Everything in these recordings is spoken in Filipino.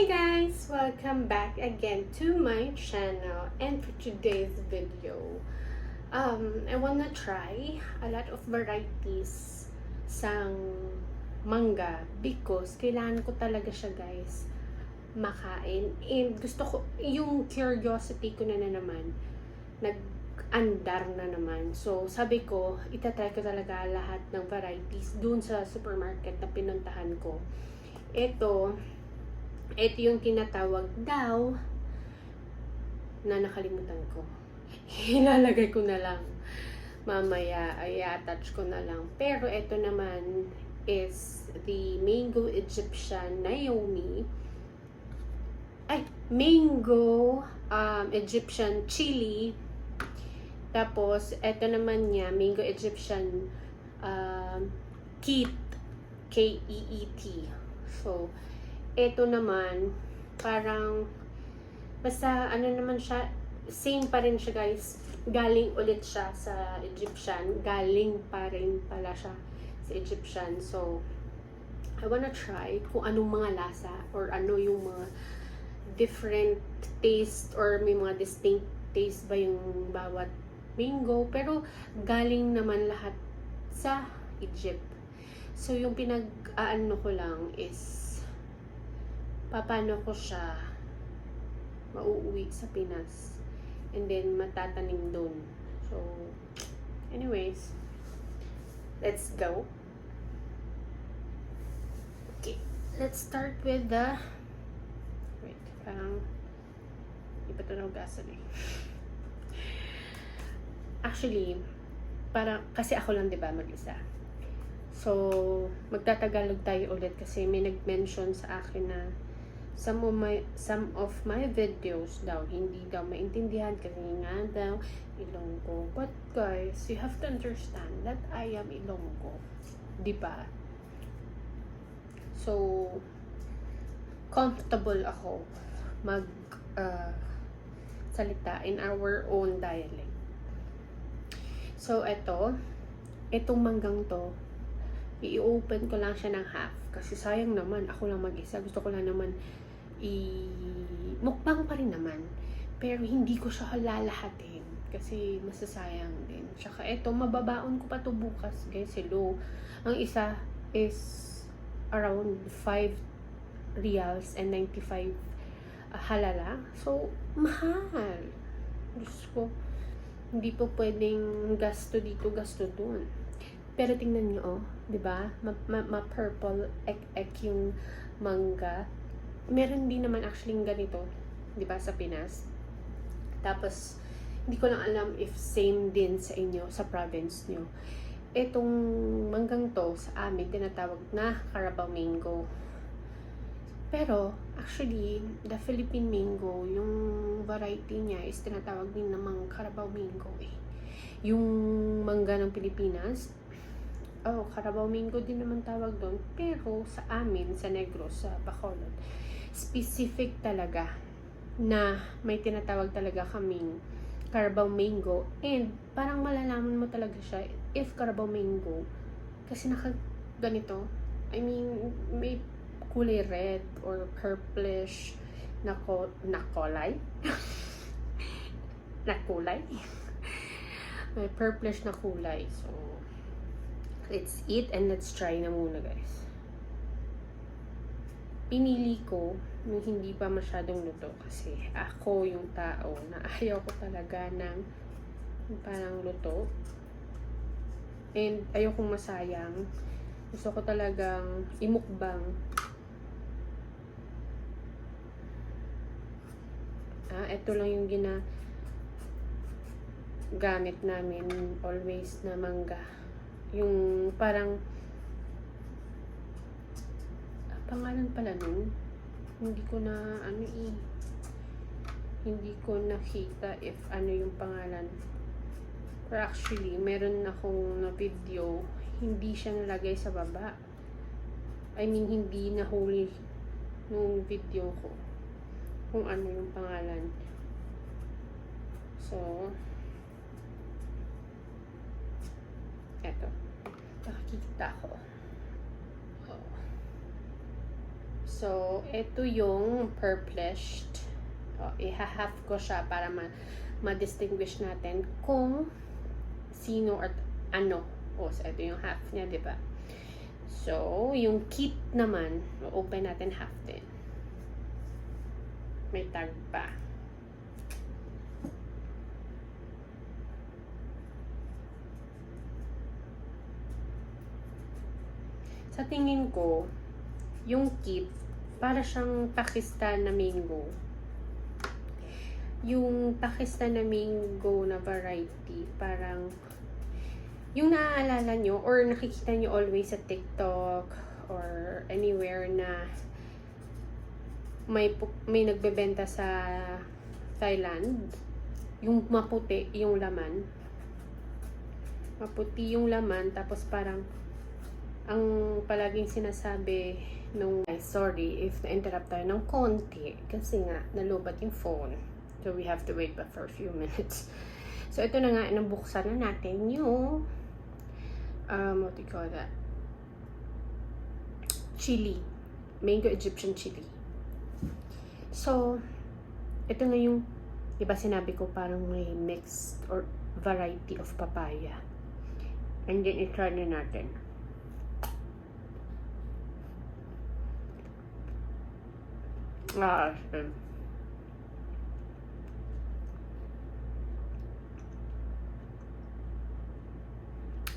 Hi guys! Welcome back again to my channel, and for today's video, I wanna try a lot of varieties sang mangga because kailangan ko talaga siya guys makain, and gusto ko, yung curiosity ko na naman nag-andar na naman. So sabi ko, itatry ko talaga lahat ng varieties dun sa supermarket na pinuntahan ko. Ito yung tinatawag daw na nakalimutan ko. Ilalagay ko na lang mamaya, ay attach ko na lang. Pero ito naman is the Mango Egyptian Naomi. Mango Egyptian Chili. Tapos ito naman niya, Mango Egyptian Keet, K-E-E-T. So ito naman, parang, basta ano naman siya, same pa rin siya guys. Galing ulit siya sa Egyptian. Galing pa rin pala siya sa Egyptian. So, I wanna try kung anong mga lasa or ano yung mga different taste or may mga distinct taste ba yung bawat mango. Pero, galing naman lahat sa Egypt. So, yung pinag-aano ko lang is paano ko siya mauuwi sa Pinas and then matatanim doon. So anyways, let's go. Okay, let's start with the parang iba ito ng gasoline. Actually, parang kasi ako lang 'di ba mag-isa. So magtatagalog tayo ulit kasi may nag-mention sa akin na some of my videos daw hindi daw maintindihan kasi nga daw Ilonggo. But guys, you have to understand that I am Ilonggo, di ba? So comfortable ako mag salita in our own dialect. So etong manggang to, i-open ko lang siya ng half kasi sayang naman, ako lang mag-isa. Gusto ko lang naman mukbang pa rin naman, pero hindi ko siya lalahatin kasi masasayang din. Tsaka ito, mababaon ko pa to bukas guys. Hello, ang isa is around 5 reals and 95 halala. So mahal. Diyos ko, hindi po pwedeng gasto dito, gasto dun. Pero tingnan niyo, oh, 'di ba? Ma-purple ek yung mangga. Meron din naman actually ganito, 'di ba, sa Pinas. Tapos hindi ko lang alam if same din sa inyo, sa province niyo. Etong manggang to sa amin tinatawag na Carabao mango. Pero actually, the Philippine mango, yung variety niya is tinatawag din namang Carabao mango eh. Yung mangga ng Pilipinas, Carabao mango din naman tawag doon. Pero sa amin, sa Negros, sa Bacolod, specific talaga na may tinatawag talaga kaming Carabao mango. And parang malalaman mo talaga siya if Carabao mango kasi ganito. I mean, may kulay red or purplish na kulay. na kulay. May purplish na kulay. So let's eat and let's try na muna guys. Pinili ko yung hindi pa masyadong luto kasi ako yung tao na ayaw ko talaga ng parang luto. And ayaw kong masayang. Gusto ko talagang imukbang. Ito lang yung gamit namin always na mangga. Yung parang pangalan pala nun, hindi ko na hindi ko nakita if ano yung pangalan. Pero actually meron akong na video, hindi siya nalagay sa baba. I mean, hindi nahuli nung video ko kung ano yung pangalan. So eto, nakikita ko. So, ito yung purplished. I-half ko siya para ma-distinguish natin kung sino or ano. So, ito yung half niya, di ba? So, yung kit naman, open natin half din. May tag pa. Sa tingin ko, yung kit, para siyang Pakistan na mango. Yung Pakistan na mango na variety, parang, yung naaalala nyo, or nakikita nyo always sa TikTok, or anywhere na may nagbebenta sa Thailand, yung maputi yung laman. Maputi yung laman, tapos parang, ang palaging sinasabi nung, sorry if na-interrupt tayo ng konti kasi nga nalubat yung phone, so we have to wait pa for a few minutes. So ito na nga, nabuksan na natin yung what do you call that, chili, mango Egyptian chili. So ito na yung, diba sinabi ko parang may mixed or variety of papaya, and then i-try na natin.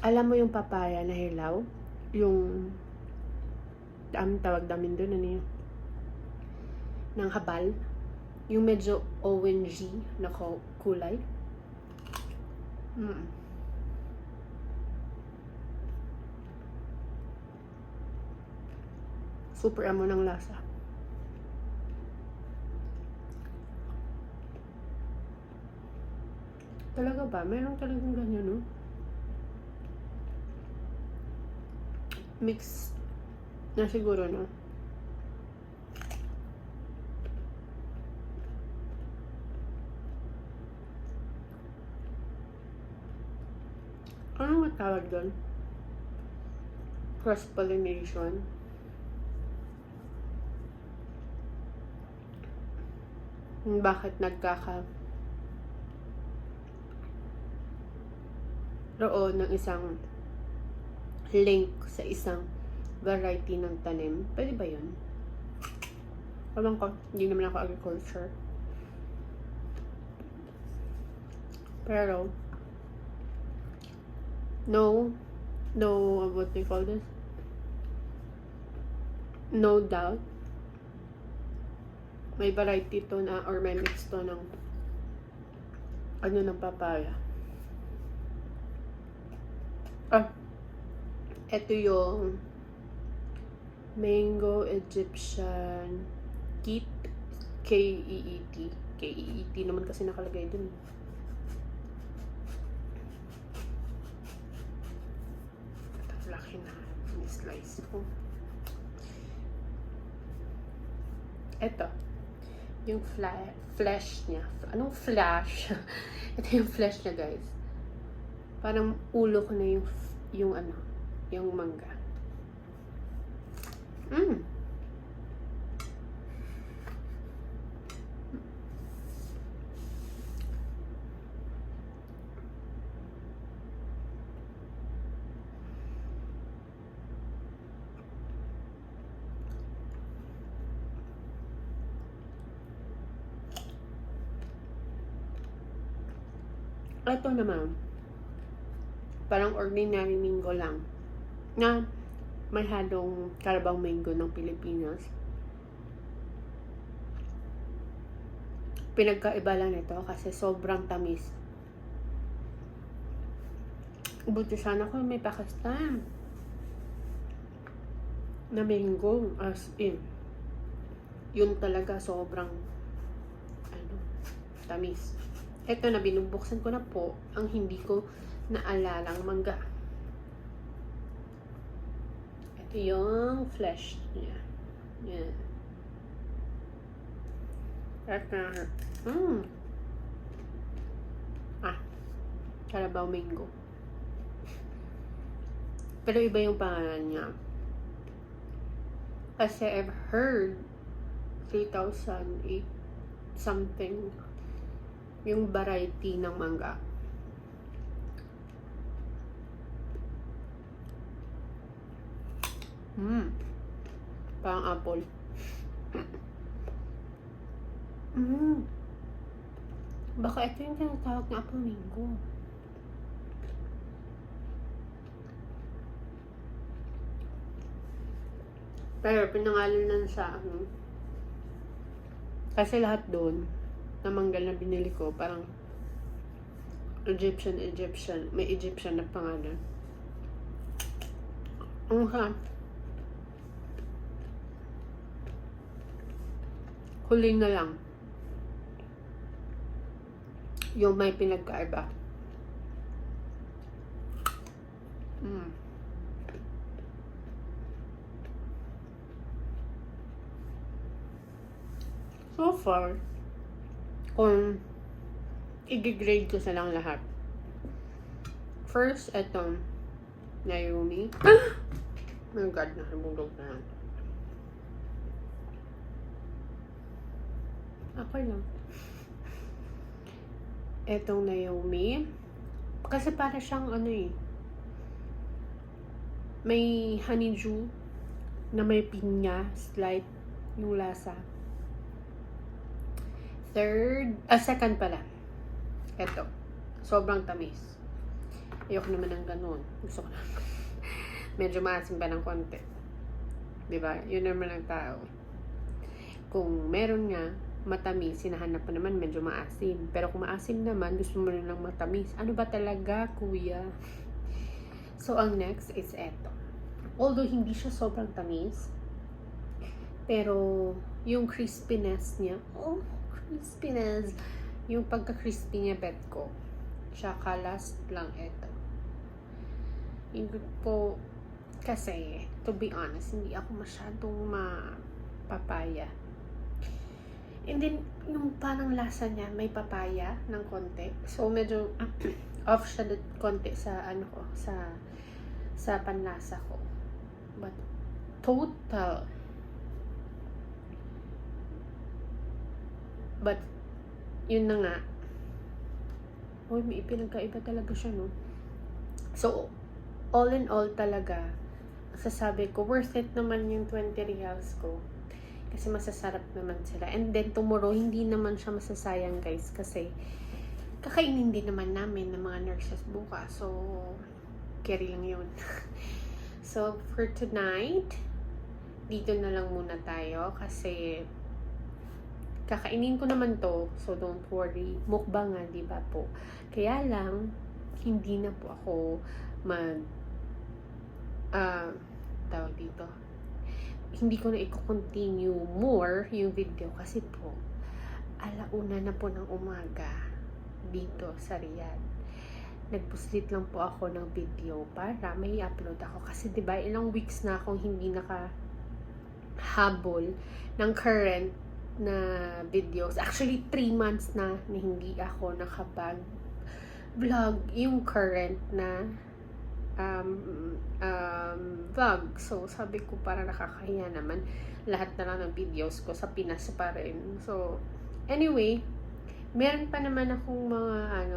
Alam mo yung papaya na hilaw? Yung tawag namin doon, ano yun? Ng habal? Yung medyo orange na kulay? Super amo ng lasa. Talaga ba? Meron talagang ganyan, no? Mix na siguro, no? Ano matawag doon? Cross-pollination. Bakit roon ng isang link sa isang variety ng tanim. Pwede ba yun? Alam ko, hindi naman ako agriculture. Pero, no, what do you call this? No doubt, may variety to na, or may mix to ng ng papaya. Ito yung mango Egyptian kit, K-E-E-T. K-E-E-T naman kasi nakalagay dun. Ito, laki na. Ni-slice ko. Ito. Yung flesh niya. Anong flash? Ito yung flesh niya, guys. Parang ulo ko na yung mangga. Ito naman, parang ordinary mango lang na may halong Carabao mango ng Pilipinas. Pinagkaiba lang nito kasi sobrang tamis. Buti sana ko may Pakistan na mango, as in yun talaga sobrang tamis. Ito na, binubuksan ko na po ang hindi ko naalalang mangga. Ito yung flesh niya. Yan. Carabao mango. Pero iba yung pangalan niya. Kasi I've heard 3,008 something yung variety ng mangga. Parang apple. Baka ito yung tinatawag na apple mango. Pero pinangalan lang sa ano. Kasi lahat doon na manggal na binili ko parang Egyptian. May Egyptian na pangalan. Ang sarap. Huli na lang yung may pinagkaiba. So far, kung i-grade ko sa lang lahat. First, etong Naomi. Oh my God, nakabulog na lang. Okay lang. Etong Naomi. Kasi para siyang ano eh. May honeydew na may pinya, slight yung lasa. Second pala. Eto. Sobrang tamis. Ayoko naman ng ganun. Gusto ko lang. Medyo maasim pa ng konti. Diba? Yun naman ang tao. Kung meron nga, matamis, hinahanap pa naman medyo maasim. Pero kung maasim naman, gusto mo lang matamis. Ano ba talaga, kuya? So, ang next is eto. Although, hindi siya sobrang tamis, pero, yung crispiness niya, crispiness, yung pagka-crispy niya, bet ko. Tsaka last lang eto. Hindi po, kasi, to be honest, hindi ako masyadong papaya. And then, yung parang lasa niya, may papaya ng konti. So, medyo off siya konti sa ano ko, sa panlasa ko. But, total. But, yun na nga. Uy, may pinagkaiba talaga siya, no? So, all in all talaga, sasabi ko, worth it naman yung 20 reals ko. Kasi masasarap naman sila. And then, tomorrow, hindi naman siya masasayang, guys. Kasi, kakainin din naman namin ng mga nurses bukas. So, carry lang yun. So, for tonight, dito na lang muna tayo. Kasi, kakainin ko naman to. So, don't worry. Mukbang nga, di ba po? Kaya lang, hindi na po ako tawag dito. Hindi ko na i-continue more yung video kasi po, 1:00 na po ng umaga dito sa Riyadh. Nagpuslit lang po ako ng video para may upload ako. Kasi diba, ilang weeks na akong hindi nakahabol ng current na videos. Actually, 3 months na hindi ako nakapag-vlog yung current na vlog. So, sabi ko para nakakahiya naman. Lahat na lang ng videos ko sa Pinas pa rin. So, anyway, meron pa naman akong mga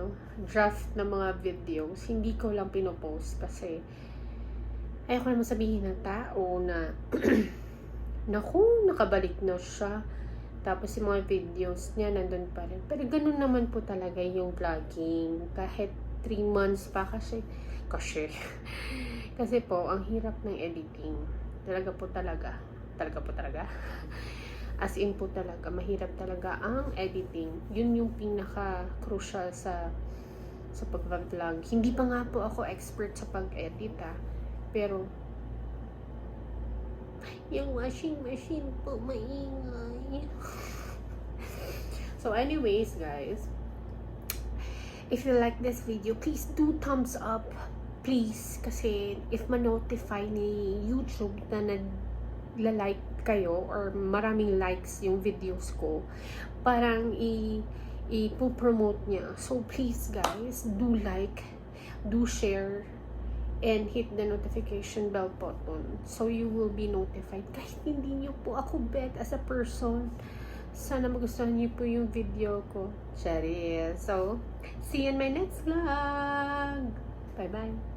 draft na mga videos. Hindi ko lang pinopost kasi ayoko naman sabihin ng tao na naku, nakabalik na siya. Tapos yung mga videos niya nandun pa rin. Pero ganun naman po talaga yung vlogging. Kahit 3 months pa kasi po, ang hirap ng editing. Talaga po talaga. As in po talaga, mahirap talaga ang editing. Yun yung pinaka-crucial sa pag-vlog. Hindi pa nga po ako expert sa pag-edit pero yung washing machine po maingay. So anyways, guys, if you like this video, please do thumbs up. Please, kasi if ma-notify ni YouTube na nagla-like kayo or maraming likes yung videos ko, parang i-promote niya. So please guys, do like, do share, and hit the notification bell button so you will be notified kahit hindi niyo po ako bet as a person. Sana magustuhan niyo po yung video ko. Charis. So, see you in my next vlog. Bye-bye.